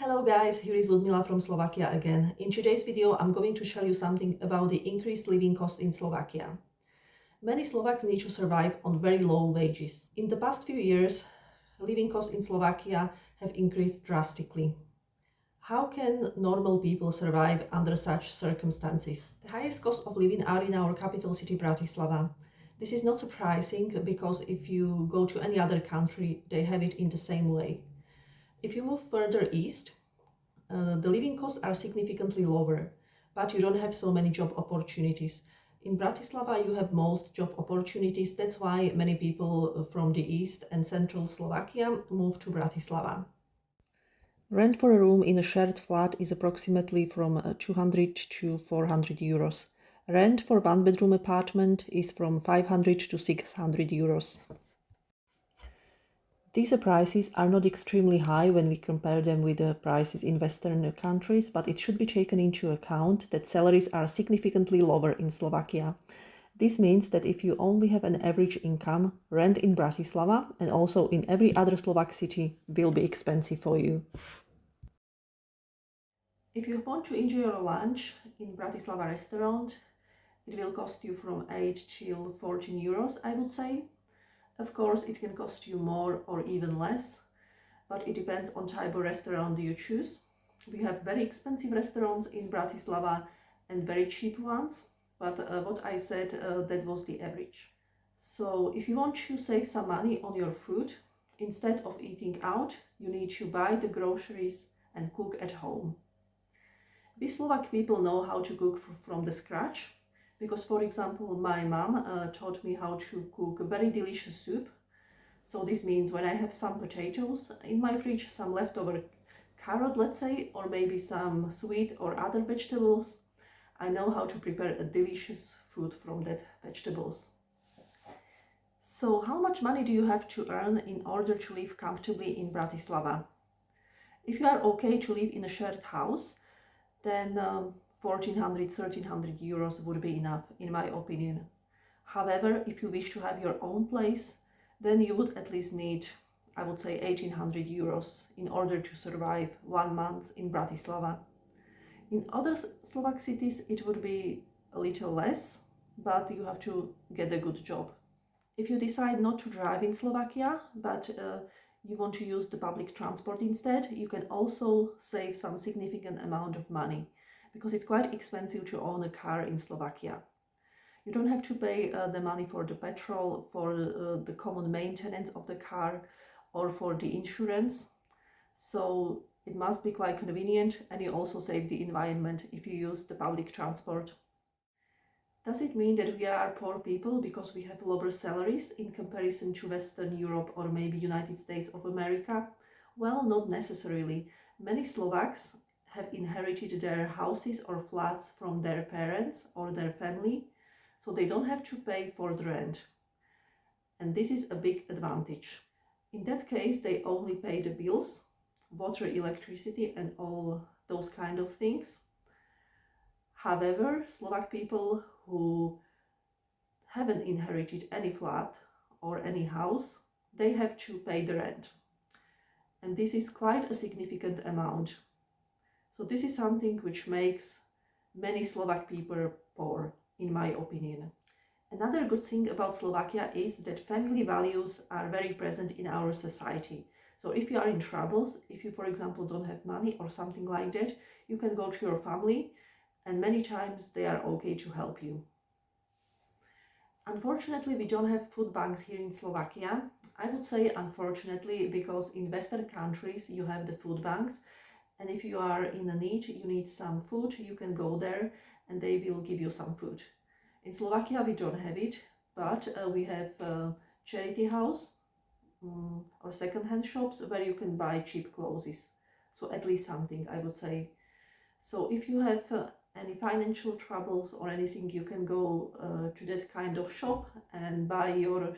Hello guys, here is Ludmila from Slovakia again. In today's video, I'm going to tell you something about the increased living costs in Slovakia. Many Slovaks need to survive on very low wages. In the past few years, living costs in Slovakia have increased drastically. How can normal people survive under such circumstances? The highest cost of living are in our capital city Bratislava. This is not surprising because if you go to any other country, they have it in the same way. If you move further east, the living costs are significantly lower, but you don't have so many job opportunities. In Bratislava, you have most job opportunities. That's why many people from the east and central Slovakia move to Bratislava. Rent for a room in a shared flat is approximately from 200 to 400 euros. Rent for one-bedroom apartment is from 500 to 600 euros. These prices are not extremely high when we compare them with the prices in Western countries, but it should be taken into account that salaries are significantly lower in Slovakia. This means that if you only have an average income, rent in Bratislava and also in every other Slovak city will be expensive for you. If you want to enjoy your lunch in Bratislava restaurant, it will cost you from 8 till 14 euros, I would say. Of course, it can cost you more or even less, but it depends on type of restaurant you choose. We have very expensive restaurants in Bratislava and very cheap ones, but what I said, that was the average. So if you want to save some money on your food, instead of eating out, you need to buy the groceries and cook at home. We Slovak people know how to cook from the scratch, because, for example, my mom taught me how to cook a very delicious soup. So this means when I have some potatoes in my fridge, some leftover carrot, let's say, or maybe some sweet or other vegetables, I know how to prepare a delicious food from that vegetables. So how much money do you have to earn in order to live comfortably in Bratislava? If you are okay to live in a shared house, then 1,400, 1,300 euros would be enough, in my opinion. However, if you wish to have your own place, then you would at least need, I would say, 1,800 euros in order to survive 1 month in Bratislava. In other Slovak cities, it would be a little less, but you have to get a good job. If you decide not to drive in Slovakia, but you want to use the public transport instead, you can also save some significant amount of money, because it's quite expensive to own a car in Slovakia. You don't have to pay the money for the petrol, for the common maintenance of the car, or for the insurance. So it must be quite convenient, and you also save the environment if you use the public transport. Does it mean that we are poor people because we have lower salaries in comparison to Western Europe or maybe United States of America? Well, not necessarily. Many Slovaks have inherited their houses or flats from their parents or their family, so they don't have to pay for the rent. And this is a big advantage. In that case, they only pay the bills, water, electricity, and all those kind of things. However, Slovak people who haven't inherited any flat or any house, they have to pay the rent. And this is quite a significant amount. So this is something which makes many Slovak people poor, in my opinion. Another good thing about Slovakia is that family values are very present in our society. So if you are in troubles, if you, for example, don't have money or something like that, you can go to your family, and many times they are okay to help you. Unfortunately, we don't have food banks here in Slovakia. I would say unfortunately, because in Western countries you have the food banks, and if you are in a need, you need some food, you can go there and they will give you some food. In Slovakia we don't have it, but we have charity house or second-hand shops where you can buy cheap clothes. So at least something, I would say. So if you have any financial troubles or anything, you can go to that kind of shop and buy your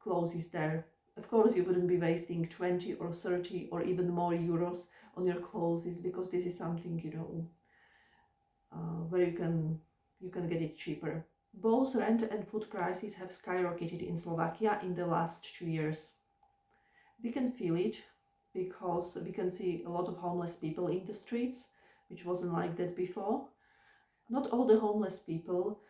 clothes there. Of course, you wouldn't be wasting 20 or 30 or even more euros on your clothes, because this is something, where you can get it cheaper. Both rent and food prices have skyrocketed in Slovakia in the last 2 years. We can feel it because we can see a lot of homeless people in the streets, which wasn't like that before. Not all the homeless people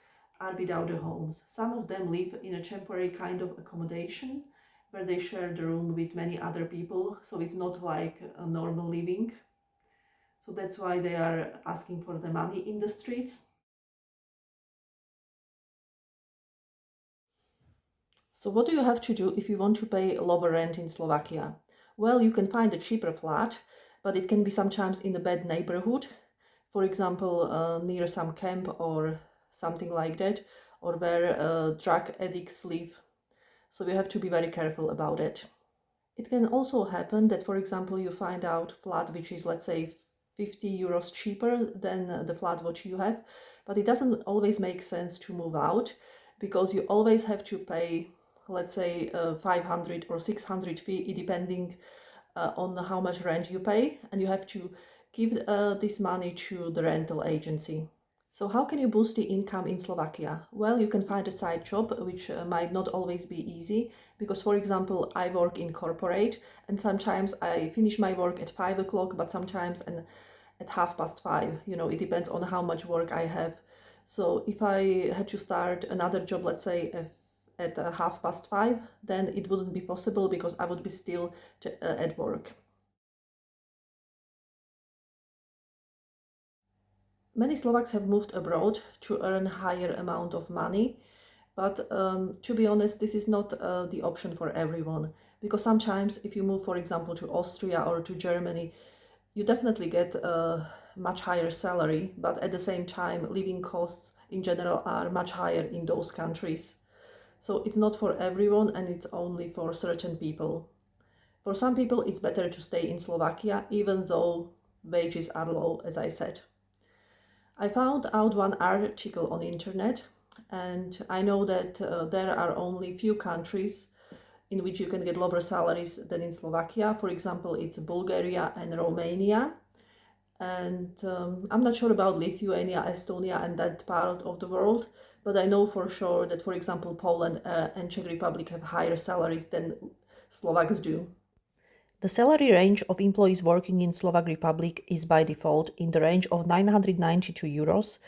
are without the homes. Some of them live in a temporary kind of accommodation where they share the room with many other people, so it's not like a normal living. So that's why they are asking for the money in the streets. So what do you have to do if you want to pay lower rent in Slovakia? Well, you can find a cheaper flat, but it can be sometimes in a bad neighborhood. For example, near some camp or something like that, or where drug addicts live. So you have to be very careful about it. It can also happen that, for example, you find out flat which is, let's say, 50 euros cheaper than the flat what you have, but it doesn't always make sense to move out because you always have to pay, let's say, 500 or 600 fee, depending on how much rent you pay, and you have to give this money to the rental agency. So how can you boost the income in Slovakia? Well, you can find a side job, which might not always be easy, because, for example, I work in corporate, and sometimes I finish my work at 5 o'clock, but sometimes at 5:30. It depends on how much work I have. So if I had to start another job, let's say at 5:30, then it wouldn't be possible because I would be still at work. Many Slovaks have moved abroad to earn higher amount of money, but to be honest, this is not the option for everyone, because sometimes if you move, for example, to Austria or to Germany, you definitely get a much higher salary, but at the same time, living costs in general are much higher in those countries. So it's not for everyone, and it's only for certain people. For some people, it's better to stay in Slovakia, even though wages are low, as I said. I found out one article on the internet, and I know that there are only few countries in which you can get lower salaries than in Slovakia. For example, it's Bulgaria and Romania. And I'm not sure about Lithuania, Estonia, and that part of the world, but I know for sure that, for example, Poland and Czech Republic have higher salaries than Slovaks do. The salary range of employees working in Slovak Republic is by default in the range of 992 euros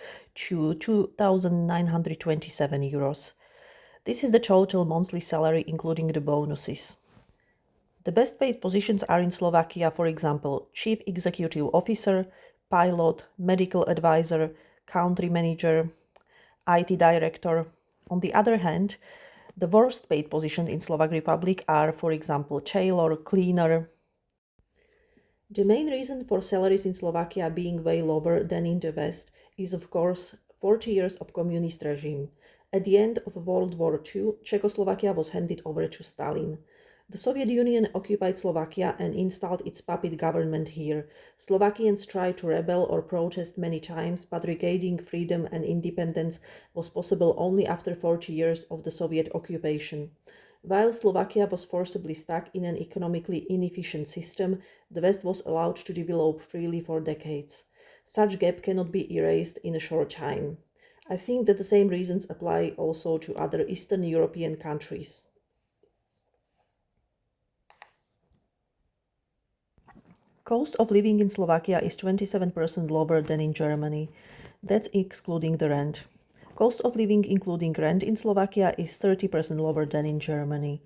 to 2,927 euros. This is the total monthly salary including the bonuses. The best paid positions are in Slovakia, for example, Chief Executive Officer, Pilot, Medical Advisor, Country Manager, IT Director. On the other hand, the worst paid positions in Slovak Republic are, for example, tailor, cleaner. The main reason for salaries in Slovakia being way lower than in the West is, of course, 40 years of communist regime. At the end of World War II, Czechoslovakia was handed over to Stalin. The Soviet Union occupied Slovakia and installed its puppet government here. Slovakians tried to rebel or protest many times, but regaining freedom and independence was possible only after 40 years of the Soviet occupation. While Slovakia was forcibly stuck in an economically inefficient system, the West was allowed to develop freely for decades. Such gap cannot be erased in a short time. I think that the same reasons apply also to other Eastern European countries. Cost of living in Slovakia is 27% lower than in Germany. That's excluding the rent. Cost of living including rent in Slovakia is 30% lower than in Germany.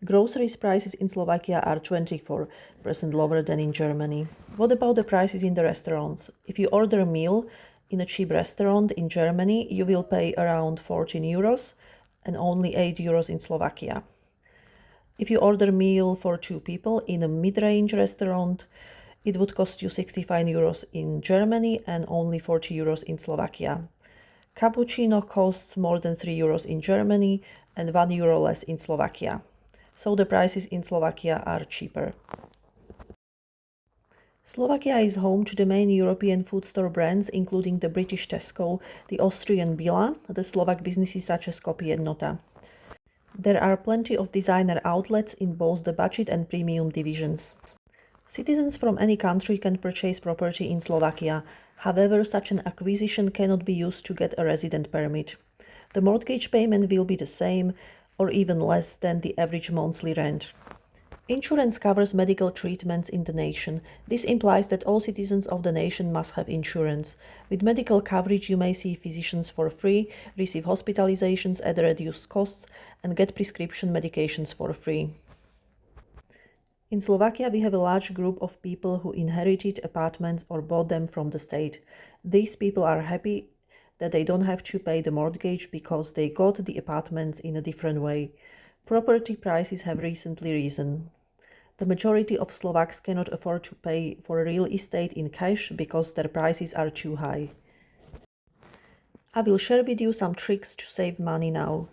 Groceries prices in Slovakia are 24% lower than in Germany. What about the prices in the restaurants? If you order a meal in a cheap restaurant in Germany, you will pay around 14 euros and only 8 euros in Slovakia. If you order a meal for 2 people in a mid-range restaurant, it would cost you 65 euros in Germany and only 40 euros in Slovakia. Cappuccino costs more than 3 euros in Germany and 1 euro less in Slovakia. So the prices in Slovakia are cheaper. Slovakia is home to the main European food store brands, including the British Tesco, the Austrian Billa, the Slovak businesses such as Copy and Nota. There are plenty of designer outlets in both the budget and premium divisions. Citizens from any country can purchase property in Slovakia. However, such an acquisition cannot be used to get a resident permit. The mortgage payment will be the same or even less than the average monthly rent. Insurance covers medical treatments in the nation. This implies that all citizens of the nation must have insurance. With medical coverage, you may see physicians for free, receive hospitalizations at reduced costs, and get prescription medications for free. In Slovakia, we have a large group of people who inherited apartments or bought them from the state. These people are happy that they don't have to pay the mortgage because they got the apartments in a different way. Property prices have recently risen. The majority of Slovaks cannot afford to pay for real estate in cash because their prices are too high. I will share with you some tricks to save money now.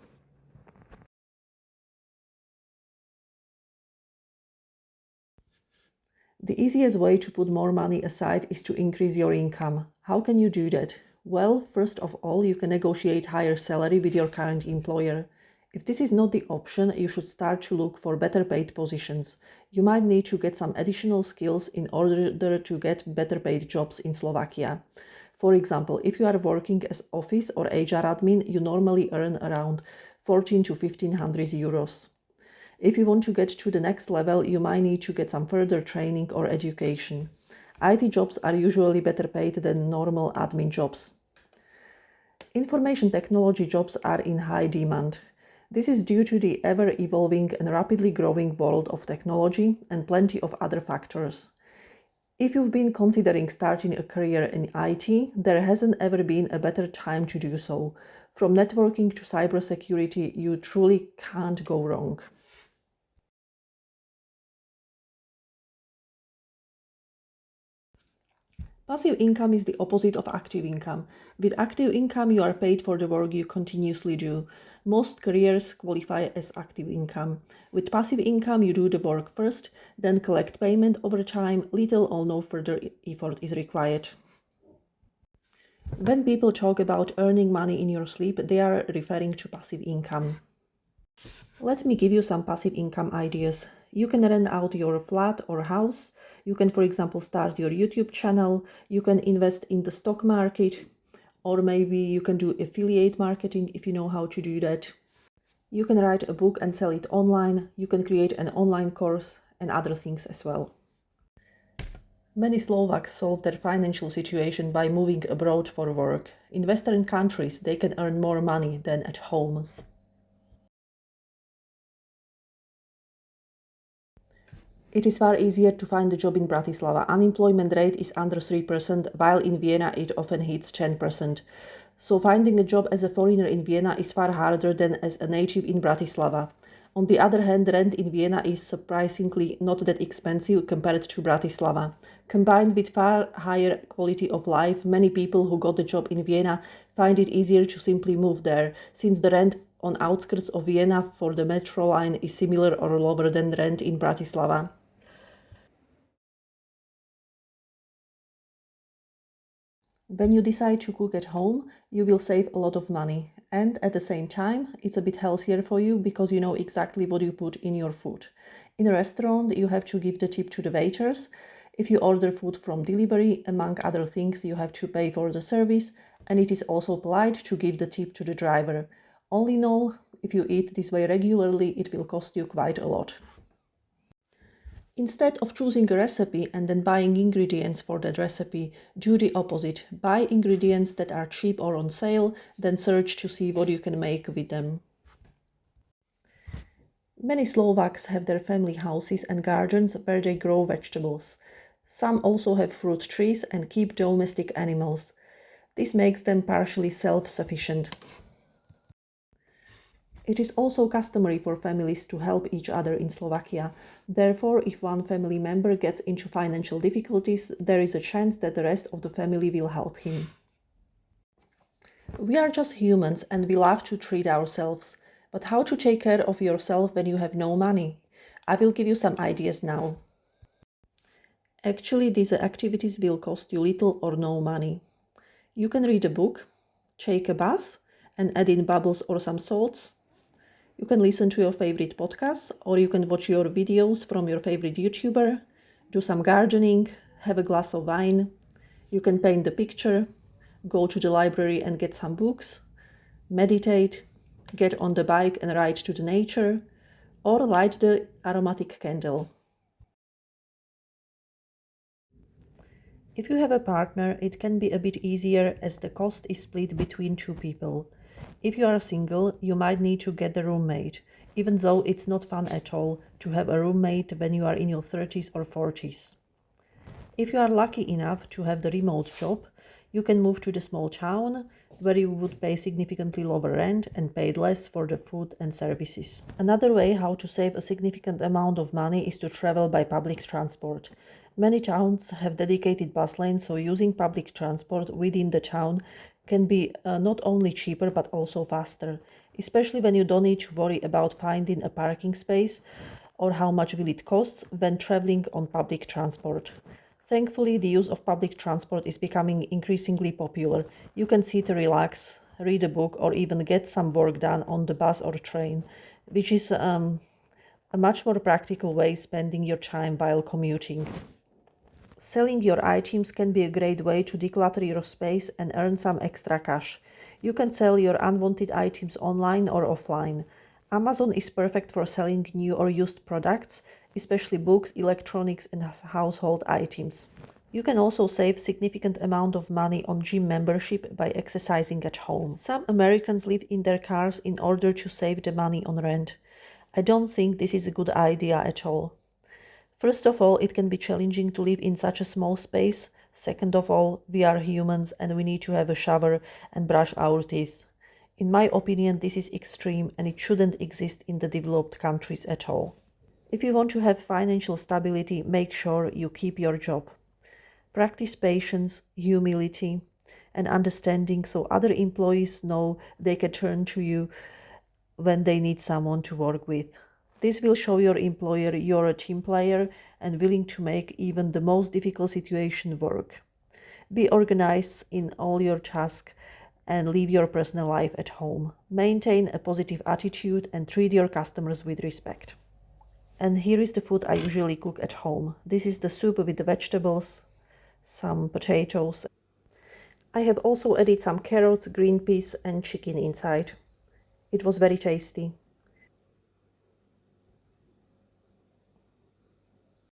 The easiest way to put more money aside is to increase your income. How can you do that? Well, first of all, you can negotiate higher salary with your current employer. If this is not the option, you should start to look for better paid positions. You might need to get some additional skills in order to get better paid jobs in Slovakia. For example, if you are working as office or HR admin, you normally earn around 14 to 1500 euros. If you want to get to the next level, you might need to get some further training or education. IT jobs are usually better paid than normal admin jobs. Information technology jobs are in high demand. This is due to the ever-evolving and rapidly growing world of technology and plenty of other factors. If you've been considering starting a career in IT, there hasn't ever been a better time to do so. From networking to cybersecurity, you truly can't go wrong. Passive income is the opposite of active income. With active income, you are paid for the work you continuously do. Most careers qualify as active income. With passive income, you do the work first, then collect payment over time. Little or no further effort is required. When people talk about earning money in your sleep, they are referring to passive income. Let me give you some passive income ideas. You can rent out your flat or house. You can, for example, start your YouTube channel. You can invest in the stock market, or maybe you can do affiliate marketing if you know how to do that. You can write a book and sell it online. You can create an online course and other things as well. Many Slovaks solve their financial situation by moving abroad for work. In Western countries, they can earn more money than at home. It is far easier to find a job in Bratislava. Unemployment rate is under 3%, while in Vienna it often hits 10%. So finding a job as a foreigner in Vienna is far harder than as a native in Bratislava. On the other hand, rent in Vienna is surprisingly not that expensive compared to Bratislava. Combined with far higher quality of life, many people who got a job in Vienna find it easier to simply move there, since the rent on outskirts of Vienna for the metro line is similar or lower than rent in Bratislava. When you decide to cook at home, you will save a lot of money. And at the same time, it's a bit healthier for you because you know exactly what you put in your food. In a restaurant, you have to give the tip to the waiters. If you order food from delivery, among other things, you have to pay for the service, and it is also polite to give the tip to the driver. All in all, if you eat this way regularly, it will cost you quite a lot. Instead of choosing a recipe and then buying ingredients for that recipe, do the opposite. Buy ingredients that are cheap or on sale, then search to see what you can make with them. Many Slovaks have their family houses and gardens where they grow vegetables. Some also have fruit trees and keep domestic animals. This makes them partially self-sufficient. It is also customary for families to help each other in Slovakia. Therefore, if one family member gets into financial difficulties, there is a chance that the rest of the family will help him. We are just humans and we love to treat ourselves. But how to take care of yourself when you have no money? I will give you some ideas now. Actually, these activities will cost you little or no money. You can read a book, take a bath, and add in bubbles or some salts. You can listen to your favorite podcasts, or you can watch your videos from your favorite YouTuber, do some gardening, have a glass of wine. You can paint the picture, go to the library and get some books, meditate, get on the bike and ride to the nature, or light the aromatic candle. If you have a partner, it can be a bit easier as the cost is split between two people. If you are single, you might need to get a roommate, even though it's not fun at all to have a roommate when you are in your 30s or 40s. If you are lucky enough to have the remote job, you can move to the small town where you would pay significantly lower rent and pay less for the food and services. Another way how to save a significant amount of money is to travel by public transport. Many towns have dedicated bus lanes, so using public transport within the town can be not only cheaper but also faster, especially when you don't need to worry about finding a parking space or how much will it cost when traveling on public transport. Thankfully, the use of public transport is becoming increasingly popular. You can sit, relax, read a book, or even get some work done on the bus or train, which is a much more practical way spending your time while commuting. Selling your items can be a great way to declutter your space and earn some extra cash. You can sell your unwanted items online or offline. Amazon is perfect for selling new or used products, especially books, electronics, and household items. You can also save significant amount of money on gym membership by exercising at home. Some Americans live in their cars in order to save the money on rent. I don't think this is a good idea at all. First of all, it can be challenging to live in such a small space. Second of all, we are humans and we need to have a shower and brush our teeth. In my opinion, this is extreme and it shouldn't exist in the developed countries at all. If you want to have financial stability, make sure you keep your job. Practice patience, humility, and understanding so other employees know they can turn to you when they need someone to work with. This will show your employer you're a team player and willing to make even the most difficult situation work. Be organized in all your tasks and leave your personal life at home. Maintain a positive attitude and treat your customers with respect. And here is the food I usually cook at home. This is the soup with the vegetables, some potatoes. I have also added some carrots, green peas and chicken inside. It was very tasty.